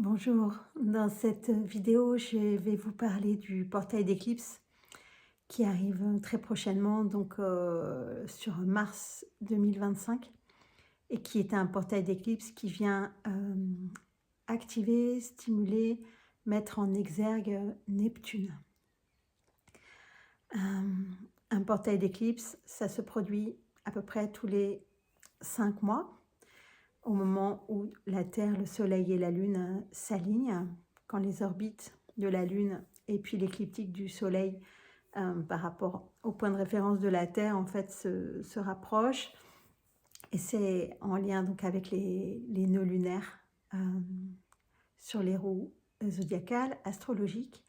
Bonjour, dans cette vidéo, je vais vous parler du portail d'éclipse qui arrive très prochainement, donc sur mars 2025, et qui est un portail d'éclipse qui vient activer, stimuler, mettre en exergue Neptune. Un portail d'éclipse, ça se produit à peu près tous les 5 mois, au moment où la Terre, le Soleil et la Lune s'alignent, quand les orbites de la Lune et puis l'écliptique du Soleil par rapport au point de référence de la Terre en fait se rapprochent, et c'est en lien donc avec les nœuds lunaires euh, sur les roues zodiacales, astrologiques.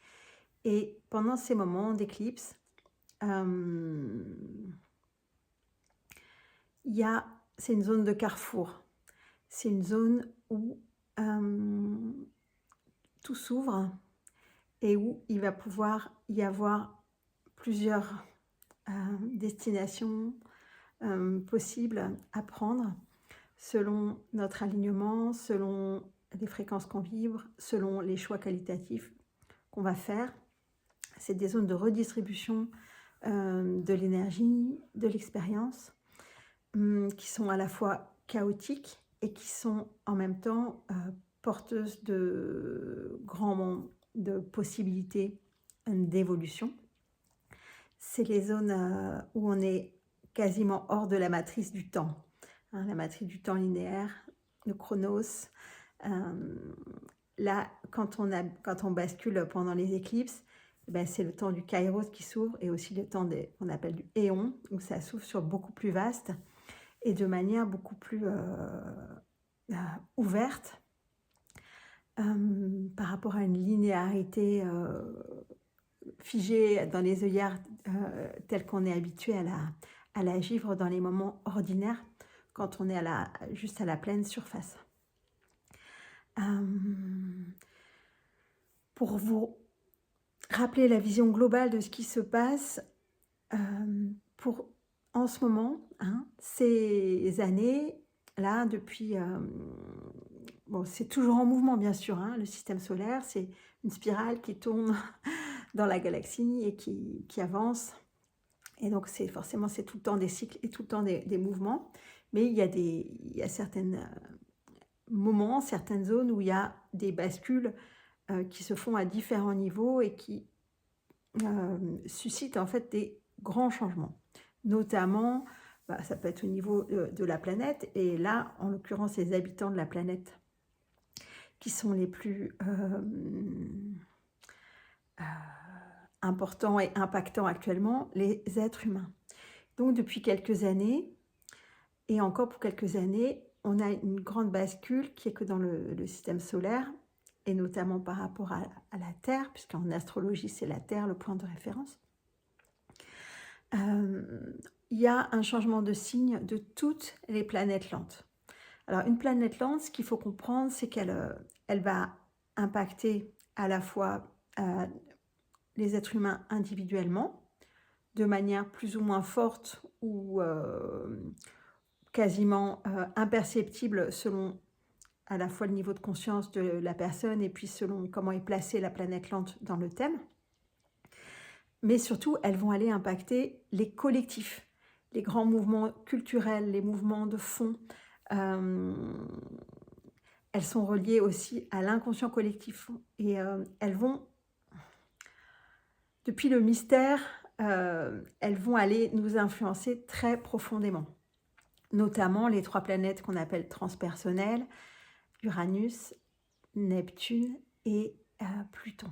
Et pendant ces moments d'éclipse, euh, c'est une zone de carrefour. C'est une zone où tout s'ouvre et où il va pouvoir y avoir plusieurs destinations possibles à prendre selon notre alignement, selon les fréquences qu'on vibre, selon les choix qualitatifs qu'on va faire. C'est des zones de redistribution de l'énergie, de l'expérience, qui sont à la fois chaotiques et qui sont en même temps porteuses de grands de possibilités d'évolution. C'est les zones où on est quasiment hors de la matrice du temps, la matrice du temps linéaire, le chronos. Là, quand on bascule pendant les éclipses, c'est le temps du kairos qui s'ouvre, et aussi le temps qu'on appelle du éon, où ça s'ouvre sur beaucoup plus vaste et de manière beaucoup plus ouverte par rapport à une linéarité figée dans les œillères telle qu'on est habitué à la vivre dans les moments ordinaires, quand on est juste à la pleine surface. Pour vous rappeler la vision globale de ce qui se passe en ce moment, ces années-là, depuis... c'est toujours en mouvement, bien sûr, le système solaire, c'est une spirale qui tourne dans la galaxie et qui avance. Et donc, c'est tout le temps des cycles et tout le temps des mouvements. Mais il y a certains moments, certaines zones où il y a des bascules qui se font à différents niveaux et qui suscitent en fait des grands changements. Notamment, ça peut être au niveau de la planète. Et là, en l'occurrence, les habitants de la planète qui sont les plus importants et impactants actuellement, les êtres humains. Donc depuis quelques années, et encore pour quelques années, on a une grande bascule qui est que dans le système solaire, et notamment par rapport à la Terre, puisqu'en astrologie, c'est la Terre le point de référence. Il y a un changement de signe de toutes les planètes lentes. Alors, une planète lente, ce qu'il faut comprendre, c'est qu'elle va impacter à la fois les êtres humains individuellement, de manière plus ou moins forte ou quasiment imperceptible selon à la fois le niveau de conscience de la personne et puis selon comment est placée la planète lente dans le thème. Mais surtout, elles vont aller impacter les collectifs, les grands mouvements culturels, les mouvements de fond. Elles sont reliées aussi à l'inconscient collectif. Et elles vont, depuis le mystère, elles vont aller nous influencer très profondément. Notamment les 3 planètes qu'on appelle transpersonnelles, Uranus, Neptune et Pluton.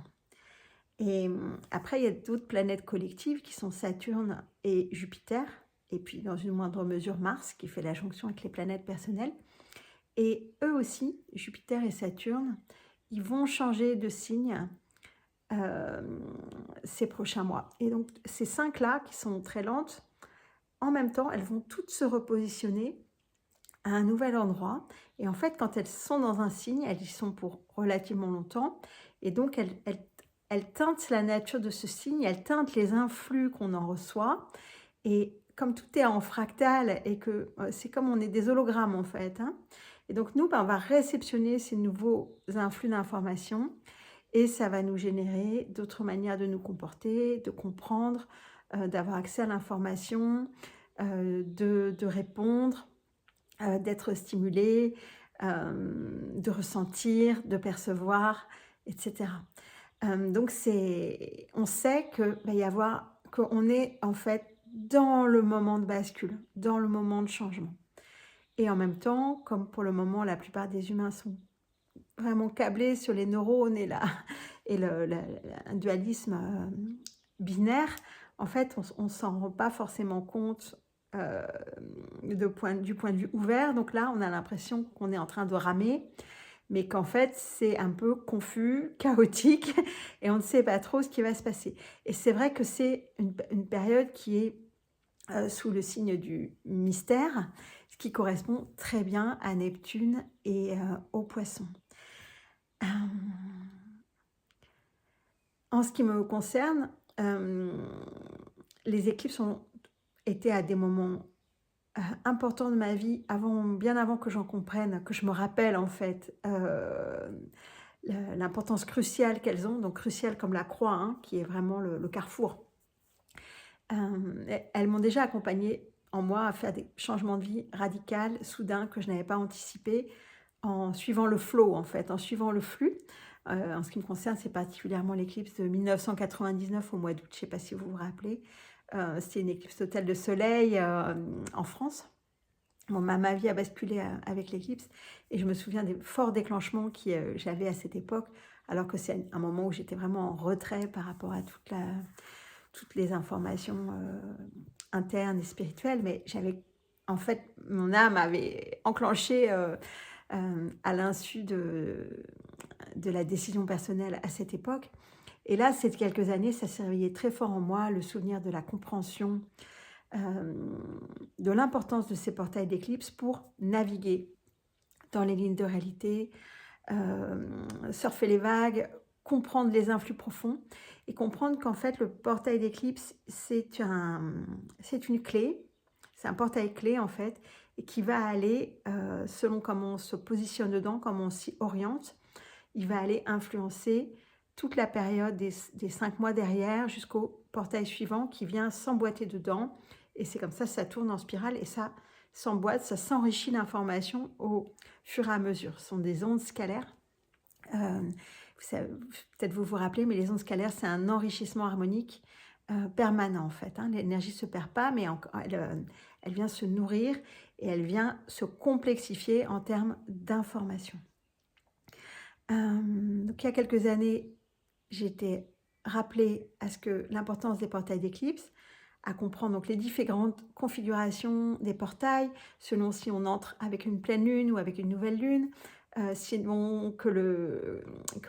Et après, il y a d'autres planètes collectives qui sont Saturne et Jupiter, et puis dans une moindre mesure Mars, qui fait la jonction avec les planètes personnelles. Et eux aussi, Jupiter et Saturne, ils vont changer de signe ces prochains mois. Et donc, ces 5-là, qui sont très lentes, en même temps, elles vont toutes se repositionner à un nouvel endroit. Et en fait, quand elles sont dans un signe, elles y sont pour relativement longtemps. Et donc, elles teintent la nature de ce signe, elles teintent les influx qu'on en reçoit. Et comme tout est en fractal et que c'est comme on est des hologrammes en fait, Et donc nous, on va réceptionner ces nouveaux influx d'informations et ça va nous générer d'autres manières de nous comporter, de comprendre, d'avoir accès à l'information, de répondre, d'être stimulé, de ressentir, de percevoir, etc. Donc on sait que va y avoir qu'on est en fait dans le moment de bascule, dans le moment de changement. Et en même temps, comme pour le moment, la plupart des humains sont vraiment câblés sur les neurones et un dualisme binaire, en fait, on ne s'en rend pas forcément compte euh, du point de vue ouvert. Donc là, on a l'impression qu'on est en train de ramer, mais qu'en fait, c'est un peu confus, chaotique, et on ne sait pas trop ce qui va se passer. Et c'est vrai que c'est une période qui est sous le signe du mystère, ce qui correspond très bien à Neptune et aux Poissons. En ce qui me concerne, les éclipses ont été à des moments importants de ma vie, bien avant que j'en comprenne, que je me rappelle en fait l'importance cruciale qu'elles ont, donc cruciale comme la croix, hein, qui est vraiment le carrefour. Elles m'ont déjà accompagnée en moi à faire des changements de vie radicaux, soudains, que je n'avais pas anticipés, en suivant le flow en fait, en suivant le flux. En ce qui me concerne, c'est particulièrement l'éclipse de 1999 au mois d'août, je ne sais pas si vous vous rappelez. C'était une éclipse totale de soleil en France. Bon, ma vie a basculé avec l'éclipse et je me souviens des forts déclenchements que j'avais à cette époque, alors que c'est un moment où j'étais vraiment en retrait par rapport à toutes les informations internes et spirituelles, mais en fait, mon âme avait enclenché à l'insu de la décision personnelle à cette époque. Et là, ces quelques années, ça s'est réveillé très fort en moi, le souvenir de la compréhension, de l'importance de ces portails d'éclipse pour naviguer dans les lignes de réalité, surfer les vagues, comprendre les influx profonds et comprendre qu'en fait, le portail d'éclipse, c'est une clé, c'est un portail clé en fait, et qui va aller, selon comment on se positionne dedans, comment on s'y oriente, il va aller influencer toute la période des 5 mois derrière jusqu'au portail suivant qui vient s'emboîter dedans. Et c'est comme ça tourne en spirale et ça s'emboîte, ça s'enrichit d'informations au fur et à mesure. Ce sont des ondes scalaires. Peut-être vous vous rappelez, mais les ondes scalaires, c'est un enrichissement harmonique permanent en fait. Hein. L'énergie ne se perd pas, mais elle vient se nourrir et elle vient se complexifier en termes d'information. Donc il y a quelques années, j'étais rappelée à l'importance des portails d'éclipse, à comprendre donc les différentes configurations des portails, selon si on entre avec une pleine lune ou avec une nouvelle lune, sinon que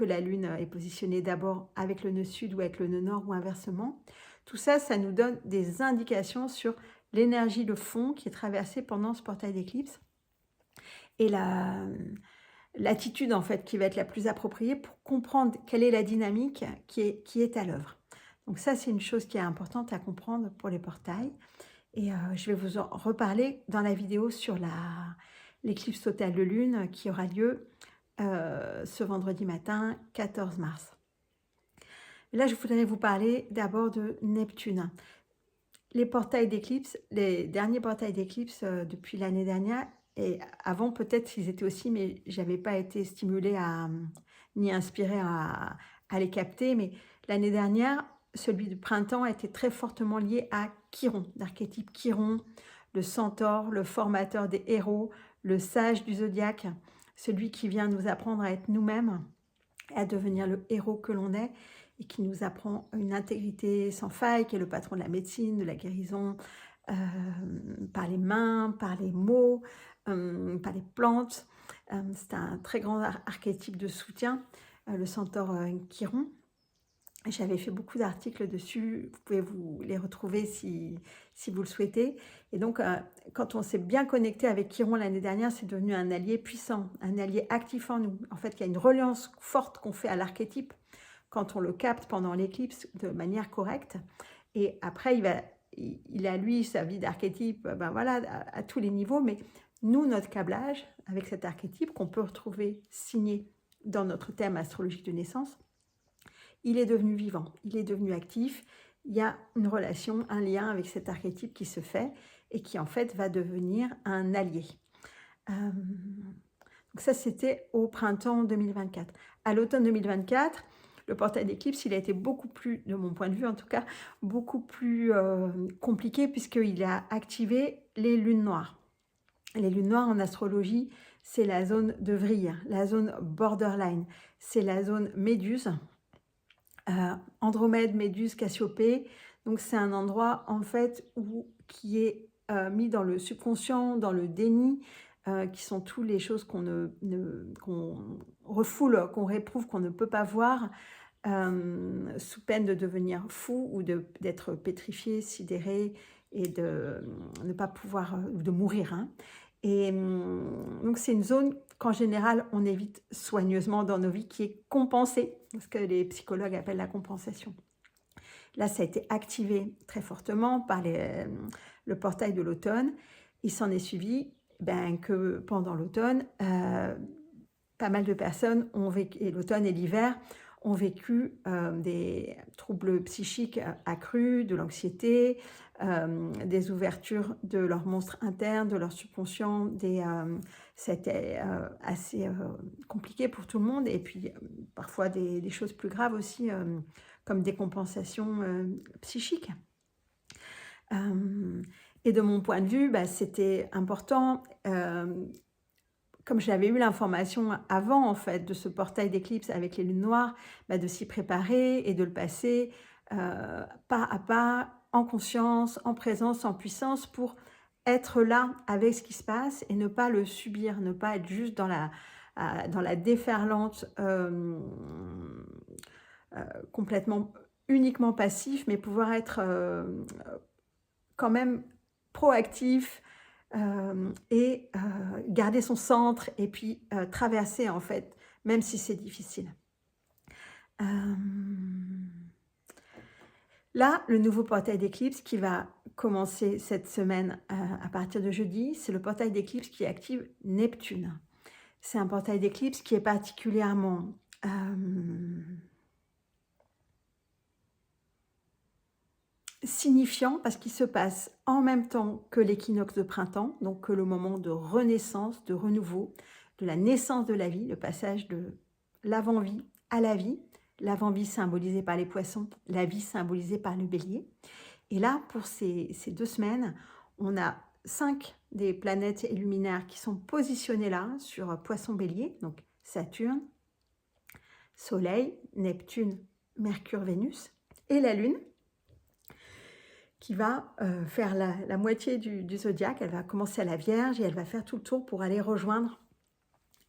la lune est positionnée d'abord avec le nœud sud ou avec le nœud nord ou inversement. Tout ça, ça nous donne des indications sur l'énergie de fond qui est traversée pendant ce portail d'éclipse et l'attitude en fait qui va être la plus appropriée pour comprendre quelle est la dynamique qui est à l'œuvre. Donc ça, c'est une chose qui est importante à comprendre pour les portails. Et je vais vous en reparler dans la vidéo sur l'éclipse totale de lune qui aura lieu ce vendredi matin, 14 mars. Et là, je voudrais vous parler d'abord de Neptune. Les portails d'éclipse, les derniers portails d'éclipse depuis l'année dernière, et avant peut-être ils étaient aussi, mais je n'avais pas été stimulée ni inspirée à les capter. Mais l'année dernière, celui du printemps était très fortement lié à Chiron, l'archétype Chiron, le centaure, le formateur des héros, le sage du zodiaque, celui qui vient nous apprendre à être nous-mêmes, à devenir le héros que l'on est, et qui nous apprend une intégrité sans faille, qui est le patron de la médecine, de la guérison, par les mains, par les mots, par les plantes. C'est un très grand archétype de soutien, le centaure Chiron. J'avais fait beaucoup d'articles dessus, vous pouvez les retrouver si vous le souhaitez. Et donc, quand on s'est bien connecté avec Chiron l'année dernière, c'est devenu un allié puissant, un allié actif en nous. En fait, il y a une reliance forte qu'on fait à l'archétype quand on le capte pendant l'éclipse de manière correcte. Et après, il a lui sa vie d'archétype, ben voilà, à tous les niveaux, mais nous, notre câblage, avec cet archétype qu'on peut retrouver signé dans notre thème astrologique de naissance, il est devenu vivant, il est devenu actif. Il y a une relation, un lien avec cet archétype qui se fait et qui en fait va devenir un allié. Donc ça, c'était au printemps 2024. À l'automne 2024, le portail d'éclipse, il a été beaucoup plus, de mon point de vue en tout cas, beaucoup plus compliqué puisqu'il a activé les lunes noires. Les lunes noires en astrologie, c'est la zone de vrille, la zone borderline, c'est la zone Méduse, Andromède, Méduse, Cassiopée. Donc c'est un endroit en fait qui est mis dans le subconscient, dans le déni, qui sont toutes les choses qu'on refoule, qu'on réprouve, qu'on ne peut pas voir, sous peine de devenir fou ou d'être pétrifié, sidéré et de ne pas pouvoir, ou de mourir. Hein. Et donc c'est une zone qu'en général on évite soigneusement dans nos vies, qui est compensée, ce que les psychologues appellent la compensation. Là, ça a été activé très fortement par le portail de l'automne. Il s'en est suivi que pendant l'automne, pas mal de personnes ont vécu, et l'automne et l'hiver, ont vécu des troubles psychiques accrus, de l'anxiété, des ouvertures de leurs monstres internes, de leur subconscient. C'était assez compliqué pour tout le monde. Et puis, parfois, des choses plus graves aussi, comme des compensations psychiques. Et de mon point de vue, c'était important, comme j'avais eu l'information avant en fait de ce portail d'éclipse avec les lunes noires, de s'y préparer et de le passer pas à pas, en conscience, en présence, en puissance, pour être là avec ce qui se passe et ne pas le subir, ne pas être juste dans la déferlante complètement uniquement passif, mais pouvoir être quand même proactif et garder son centre et puis traverser en fait, même si c'est difficile. Là, le nouveau portail d'éclipse qui va commencer cette semaine à partir de jeudi, c'est le portail d'éclipse qui active Neptune. C'est un portail d'éclipse qui est particulièrement signifiant parce qu'il se passe en même temps que l'équinoxe de printemps, donc que le moment de renaissance, de renouveau, de la naissance de la vie, le passage de l'avant-vie à la vie, l'avant-vie symbolisée par les poissons, la vie symbolisée par le bélier. Et là, pour ces 2 semaines, on a 5 des planètes et luminaires qui sont positionnés là, sur Poisson-Bélier, donc Saturne, Soleil, Neptune, Mercure, Vénus, et la Lune, qui va faire la moitié du zodiaque. Elle va commencer à la Vierge et elle va faire tout le tour pour aller rejoindre,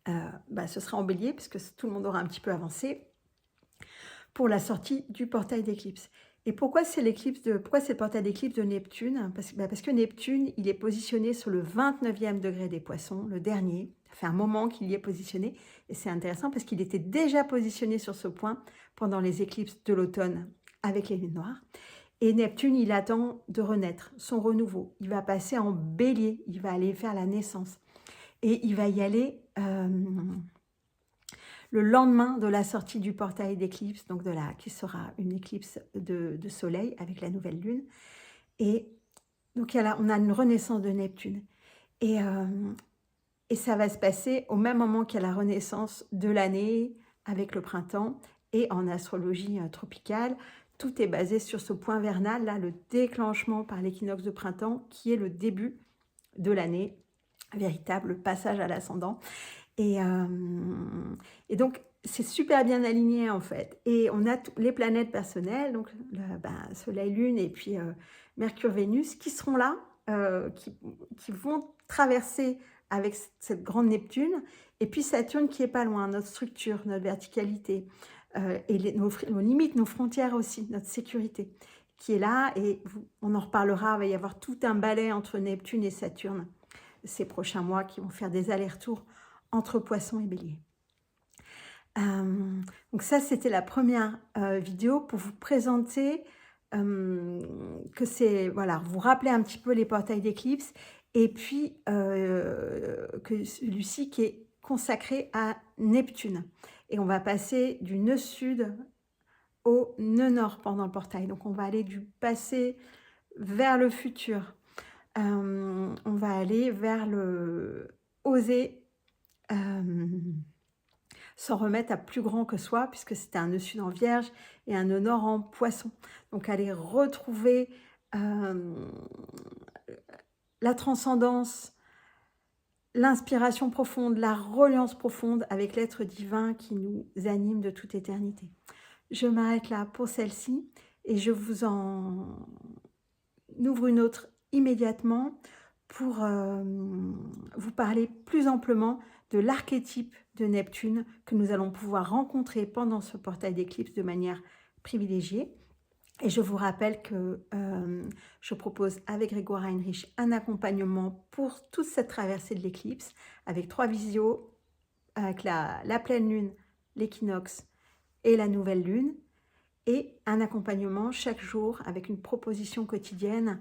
ce sera en Bélier, puisque tout le monde aura un petit peu avancé, pour la sortie du portail d'éclipse. Et pourquoi c'est le portail d'éclipse de Neptune? Parce que Neptune, il est positionné sur le 29e degré des Poissons, le dernier. Ça fait un moment qu'il y est positionné. Et c'est intéressant parce qu'il était déjà positionné sur ce point pendant les éclipses de l'automne avec les lunes noires. Et Neptune, il attend de renaître, son renouveau. Il va passer en Bélier, il va aller faire la naissance. Et il va y aller le lendemain de la sortie du portail d'éclipse, donc qui sera une éclipse de soleil avec la nouvelle lune. Et donc on a une renaissance de Neptune. Et ça va se passer au même moment qu'il y a la renaissance de l'année avec le printemps. Et en astrologie tropicale, tout est basé sur ce point vernal, là, le déclenchement par l'équinoxe de printemps, qui est le début de l'année, véritable passage à l'ascendant. Et donc, c'est super bien aligné, en fait. Et on a les planètes personnelles, donc Soleil, Lune et puis Mercure, Vénus, qui seront là, qui vont traverser avec cette grande Neptune. Et puis Saturne qui est pas loin, notre structure, notre verticalité. Et nos limites, nos frontières aussi, notre sécurité, qui est là. Et on en reparlera, il va y avoir tout un balai entre Neptune et Saturne ces prochains mois qui vont faire des allers-retours entre Poisson et Bélier. Donc ça, c'était la première vidéo pour vous présenter que c'est, voilà, vous rappeler un petit peu les portails d'éclipse et puis que celui-ci qui est consacré à Neptune. Et on va passer du nœud sud au nœud nord pendant le portail. Donc on va aller du passé vers le futur. On va aller vers le oser s'en remettre à plus grand que soi, puisque c'était un nœud sud en Vierge et un nœud nord en Poisson. Donc aller retrouver la transcendance, l'inspiration profonde, la reliance profonde avec l'être divin qui nous anime de toute éternité. Je m'arrête là pour celle-ci et je vous en ouvre une autre immédiatement pour vous parler plus amplement de l'archétype de Neptune que nous allons pouvoir rencontrer pendant ce portail d'éclipse de manière privilégiée. Et je vous rappelle que je propose avec Grégoire Heinrich un accompagnement pour toute cette traversée de l'éclipse avec 3 visios, avec la pleine lune, l'équinoxe et la nouvelle lune, et un accompagnement chaque jour avec une proposition quotidienne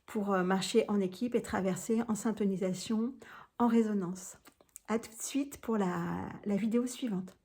pour marcher en équipe et traverser en syntonisation, en résonance. À tout de suite pour la vidéo suivante.